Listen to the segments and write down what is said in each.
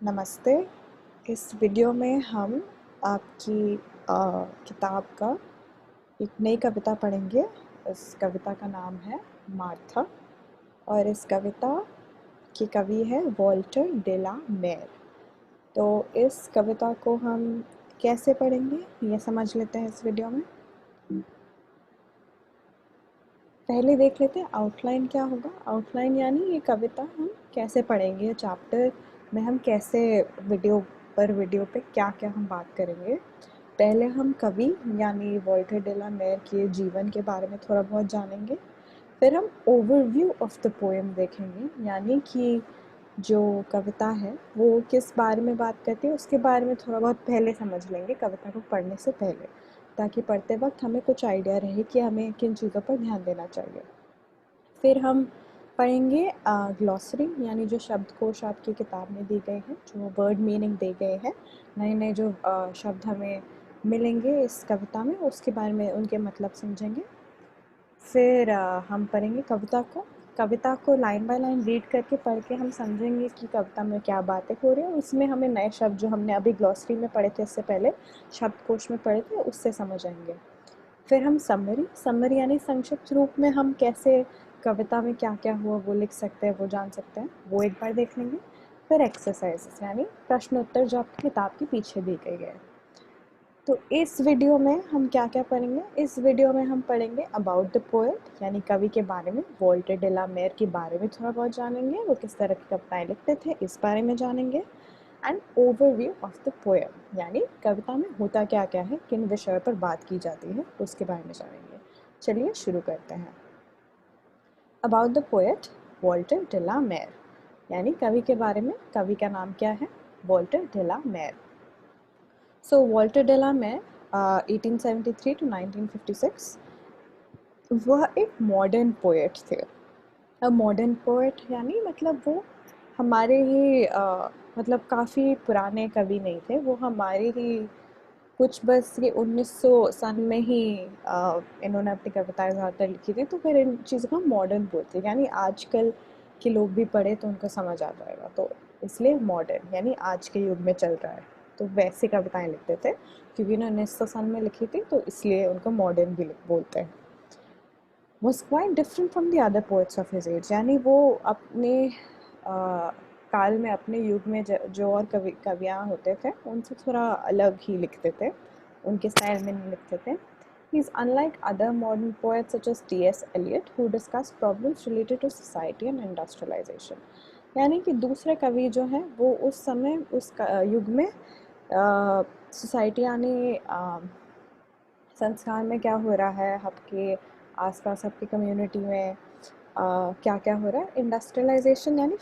नमस्ते। इस वीडियो में हम आपकी किताब का एक नई कविता पढ़ेंगे। इस कविता का नाम है मार्था और इस कविता की कवि है वॉल्टर डे ला मेर। तो इस कविता को हम कैसे पढ़ेंगे ये समझ लेते हैं इस वीडियो में। पहले देख लेते हैं आउटलाइन क्या होगा। आउटलाइन यानी ये कविता हम कैसे पढ़ेंगे, चैप्टर में हम कैसे वीडियो पे क्या क्या हम बात करेंगे। पहले हम कवि यानी वॉल्टर डे ला मेर के जीवन के बारे में थोड़ा बहुत जानेंगे। फिर हम ओवरव्यू ऑफ द पोएम देखेंगे, यानी कि जो कविता है वो किस बारे में बात करती है उसके बारे में थोड़ा बहुत पहले समझ लेंगे कविता को पढ़ने से पहले, ताकि पढ़ते वक्त हमें कुछ आइडिया रहे कि हमें किन चीज़ों पर ध्यान देना चाहिए। फिर हम पढ़ेंगे ग्लॉसरी यानी जो शब्दकोश आपकी किताब में दी गए हैं, जो वर्ड मीनिंग दिए गए हैं, नए नए जो शब्द हमें मिलेंगे इस कविता में उसके बारे में उनके मतलब समझेंगे। फिर हम पढ़ेंगे कविता को लाइन बाय लाइन रीड करके पढ़ के हम समझेंगे कि कविता में क्या बातें हो रही हैं। उसमें हमें नए शब्द जो हमने अभी ग्लॉसरी में पढ़े थे, इससे पहले शब्दकोश में पढ़े थे, उससे समझ आएंगे। फिर हम समरी यानी संक्षिप्त रूप में हम कैसे कविता में क्या क्या हुआ वो लिख सकते हैं, वो जान सकते हैं, वो एक बार देख लेंगे। फिर एक्सरसाइजेस यानी प्रश्न उत्तर जो आपकी किताब के पीछे दी गई है। तो इस वीडियो में हम क्या क्या पढ़ेंगे, इस वीडियो में हम पढ़ेंगे अबाउट द पोएट यानी कवि के बारे में, वॉल्टर डे ला मेर के बारे में थोड़ा बहुत जानेंगे, वो किस तरह की कविताएं लिखते थे इस बारे में जानेंगे। And overview of the poem यानी कविता में होता क्या क्या है, किन विषयों पर बात की जाती है उसके बारे में जानेंगे। चलिए शुरू करते हैं। About the poet Walter de la Mare यानी कवि के बारे में, कवि का नाम क्या है, वॉल्टर डे ला मेर। सो वॉल्टर डे ला मेर 1873 टू 1956 वह एक मॉडर्न पोएट थे। अब मॉडर्न पोएट यानी मतलब वो हमारे ही मतलब काफ़ी पुराने कवि नहीं थे, वो हमारे ही कुछ बस ये 1900 सन में ही इन्होंने अपनी कविताएं ज़्यादातर लिखी थी, तो फिर इन चीज़ों को मॉडर्न बोलते हैं, यानी आजकल के लोग भी पढ़े तो उनको समझ आ जाएगा, तो इसलिए मॉडर्न यानी आज के युग में चल रहा है। तो वैसे कविताएं लिखते थे, क्योंकि इन्होंने 1900 सन में लिखी थी तो इसलिए उनको मॉडर्न भी बोलते हैं। was quite different from the other poets of his age, यानी वो अपने काल में, अपने युग में जो और कवियाँ होते थे उनसे थोड़ा अलग ही लिखते थे, उनके स्टाइल में नहीं लिखते थे। He is unlike other modern poets such as T.S. Eliot who discuss problems related to society and industrialization, यानी कि दूसरे कवि जो हैं वो उस समय उस युग में सोसाइटी यानी संस्कार में क्या हो रहा है, आपके आसपास आपकी कम्युनिटी में क्या क्या हो रहा है, इंडस्ट्रियलाइजेशन यानी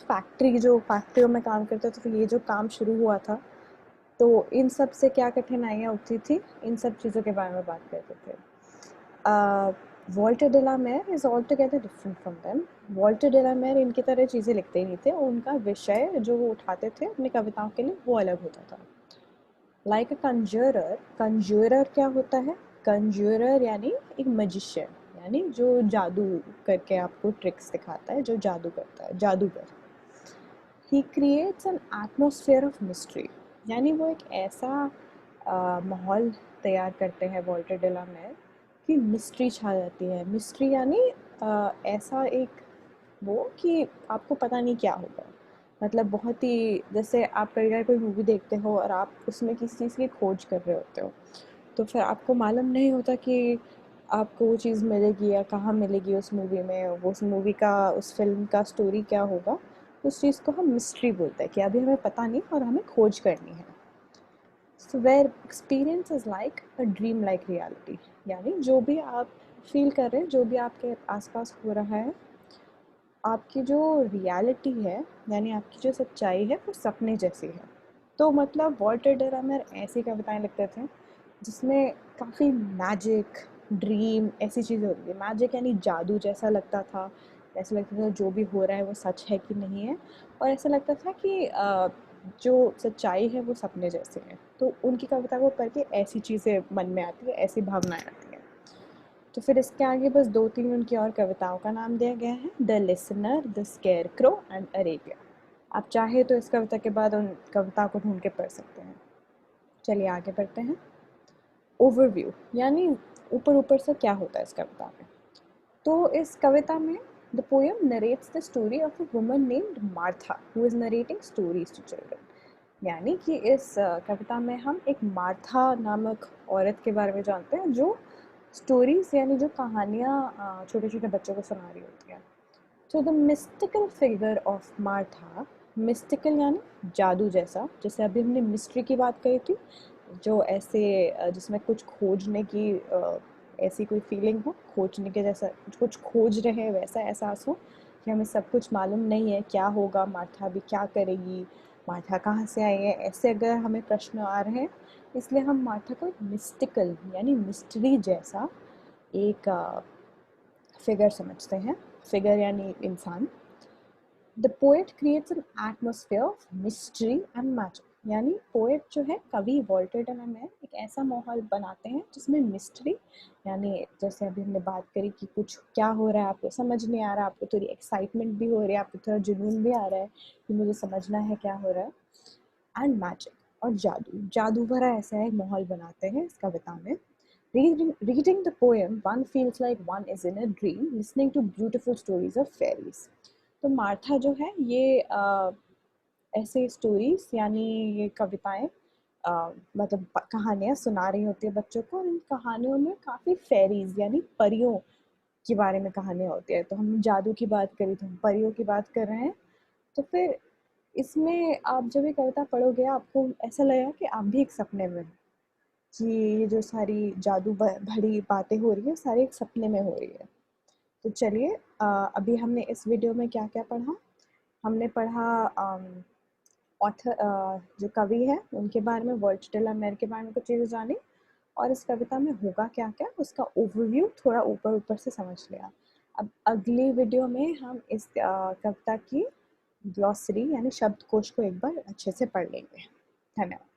जो फैक्ट्रियों में काम करते थे, तो ये जो काम शुरू हुआ था तो इन सब से क्या कठिनाइयाँ उठती थी, इन सब चीज़ों के बारे में बात करते थे। Walter de la Mare is all together different from them. Walter de la Mare इनकी तरह चीज़ें लिखते ही नहीं थे, उनका विषय जो वो उठाते थे अपनी कविताओं के लिए वो अलग होता था। लाइक अ कंज्यूरर, कंज्यूरर क्या होता है, कंज्यूरर यानी एक मजिशियन, यानी जो जादू करके आपको ट्रिक्स दिखाता है, जो जादू करता है, जादूगर। He creates an atmosphere of mystery, यानी वो एक ऐसा माहौल तैयार करते हैं वॉल्टर डे ला मेर कि मिस्ट्री छा जाती है। मिस्ट्री यानी ऐसा एक वो कि आपको पता नहीं क्या होगा, मतलब बहुत ही, जैसे आप कई बार कोई मूवी देखते हो और आप उसमें किसी चीज़ की खोज कर रहे होते हो, तो फिर आपको मालूम नहीं होता कि आपको वो चीज़ मिलेगी या कहाँ मिलेगी उस मूवी में, वो उस मूवी का, उस फिल्म का स्टोरी क्या होगा। उस चीज़ को हम मिस्ट्री बोलते हैं कि अभी हमें पता नहीं और हमें खोज करनी है। So where experience is like a dream like reality, यानी जो भी आप फील कर रहे हैं, जो भी आपके आसपास हो रहा है, आपकी जो रियलिटी है यानी आपकी जो सच्चाई है वो सपने जैसी है। तो मतलब वॉल्टर डे ला मेर ऐसी कविताएं लिखते थे जिसमें काफ़ी मैजिक, ड्रीम ऐसी चीज़ें होती थी। मैजिक यानी जादू जैसा लगता था, ऐसा लगता था जो भी हो रहा है वो सच है कि नहीं है, और ऐसा लगता था कि जो सच्चाई है वो सपने जैसे है। तो उनकी कविता को पढ़ के ऐसी चीज़ें मन में आती है, ऐसी भावनाएं आती हैं। तो फिर इसके आगे बस 2-3 उनकी और कविताओं का नाम दिया गया है, the listener, the scarecrow and Arabia. आप चाहे तो इस कविता के बाद उन कविता को ढूंढ के पढ़ सकते हैं। चलिए आगे बढ़ते हैं। ओवरव्यू यानी ऊपर ऊपर से क्या होता है इस कविता में। तो इस कविता में the poem narrates the story of a woman named Martha who is narrating stories to children. यानी कि इस कविता में हम एक मार्था नामक औरत के बारे में जानते हैं जो स्टोरीज यानी जो कहानियाँ छोटे छोटे बच्चों को सुना रही होती हैं। तो the mystical figure of Martha, mystical यानी जादू जैसा, जैसे अभी हमने मिस्ट्री की बात करी थी, जो ऐसे जिसमें कुछ खोजने की ऐसी कोई फीलिंग हो, खोजने के जैसा कुछ खोज रहे हैं वैसा एहसास हो कि हमें सब कुछ मालूम नहीं है क्या होगा, मार्था अभी क्या करेगी, मार्था कहाँ से आई है, ऐसे अगर हमें प्रश्न आ रहे हैं, इसलिए हम मार्था को एक मिस्टिकल यानी मिस्ट्री जैसा एक फिगर समझते हैं। फिगर यानी इंसान। The poet creates an atmosphere of mystery and magic. यानी पोएट जो है, कवि वॉल्टर डेलन है, एक ऐसा माहौल बनाते हैं जिसमें मिस्ट्री यानी जैसे अभी हमने बात करी कि कुछ क्या हो रहा है आपको समझ नहीं आ रहा, आपको थोड़ी एक्साइटमेंट भी हो रही है, आपको थोड़ा जुनून भी आ रहा है कि मुझे समझना है क्या हो रहा है, एंड मैजिक और जादू, जादू भरा ऐसा एक माहौल बनाते हैं इस कविता में। Reading the poem, one feels like one is in a dream, listening to beautiful stories of fairies. तो मार्था जो है ये ऐसे स्टोरीज यानी ये कविताएं मतलब कहानियां सुना रही होती है बच्चों को, और इन कहानियों में काफ़ी फेरीज यानी परियों के बारे में कहानियां होती है। तो हमने जादू की बात करी, तो हम परियों की बात कर रहे हैं। तो फिर इसमें आप जब ये कविता पढ़ोगे आपको ऐसा लगेगा कि आप भी एक सपने में हो, कि ये जो सारी जादू भरी बातें हो रही है सारी एक सपने में हो रही है। तो चलिए अभी हमने इस वीडियो में क्या क्या पढ़ा। हमने पढ़ा ऑथर जो कवि है उनके बारे में, वर्ल्ड टेलर के बारे में कुछ चीज़ें जानी, और इस कविता में होगा क्या क्या उसका ओवरव्यू थोड़ा ऊपर ऊपर से समझ लिया। अब अगली वीडियो में हम इस कविता की ग्लॉसरी यानी शब्दकोश को एक बार अच्छे से पढ़ लेंगे। धन्यवाद।